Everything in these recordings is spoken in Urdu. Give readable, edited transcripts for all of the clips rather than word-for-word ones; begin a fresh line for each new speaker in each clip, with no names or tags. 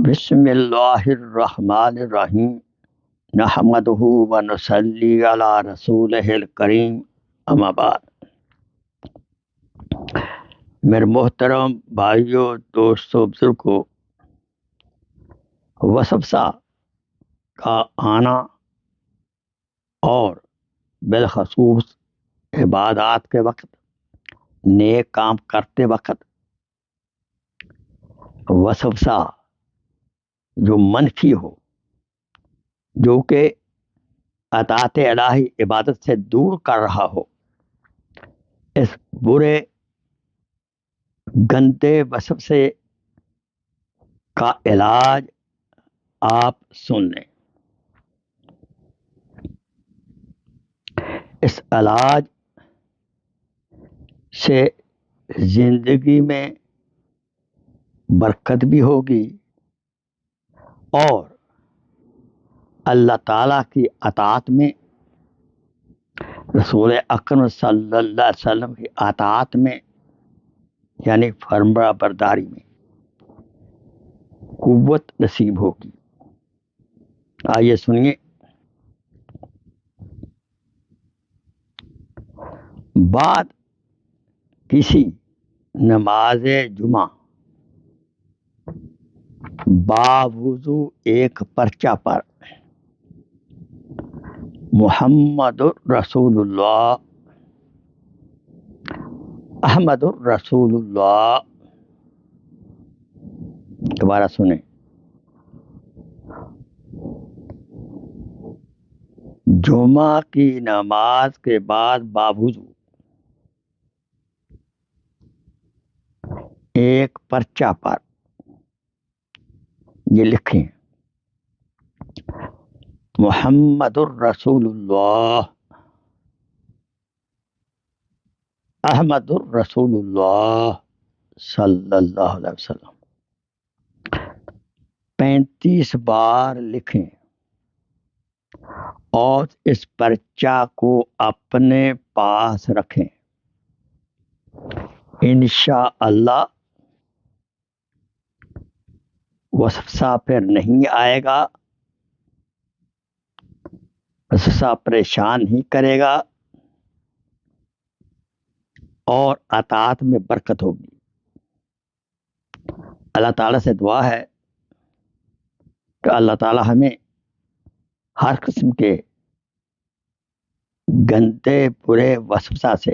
بسم اللہ الرحمن الرحیم نحمدہ و نصلی علی رسولہ الکریم اما بعد۔ میرے محترم بھائیوں، دوستوں، بزرگوں، وسوسہ کا آنا اور بالخصوص عبادات کے وقت، نیک کام کرتے وقت وسوسہ جو منفی ہو، جو کہ اطاعت الہی عبادت سے دور کر رہا ہو، اس برے گندے وسوسے کا علاج آپ سن لیں۔ اس علاج سے زندگی میں برکت بھی ہوگی اور اللہ تعالیٰ کی اطاعت میں، رسول اکرم صلی اللہ علیہ وسلم کی اطاعت میں یعنی فرما برداری میں قوت نصیب ہوگی۔ آئیے سنیے۔ بعد کسی نماز جمعہ باوضو ایک پرچہ پر محمد الرسول اللہ، احمد الرسول اللہ، دوبارہ سنیں، جمعہ کی نماز کے بعد باوضو ایک پرچہ پر یہ لکھیں، محمد الرسول اللہ، احمد الرسول اللہ صلی اللہ علیہ وسلم 35 بار لکھیں اور اس پرچہ کو اپنے پاس رکھیں۔ انشاءاللہ وسوسہ پھر نہیں آئے گا، وسوسہ پریشان نہیں کرے گا اور اطاعت میں برکت ہوگی۔ اللہ تعالیٰ سے دعا ہے کہ اللہ تعالیٰ ہمیں ہر قسم کے گندے برے وسوسہ سے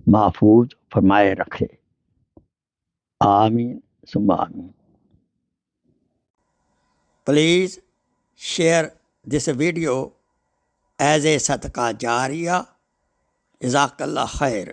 محفوظ فرمائے رکھے، آمین ثم آمین۔ Please share this video as a صدقہ جاریہ۔ جزاک اللہ خیر۔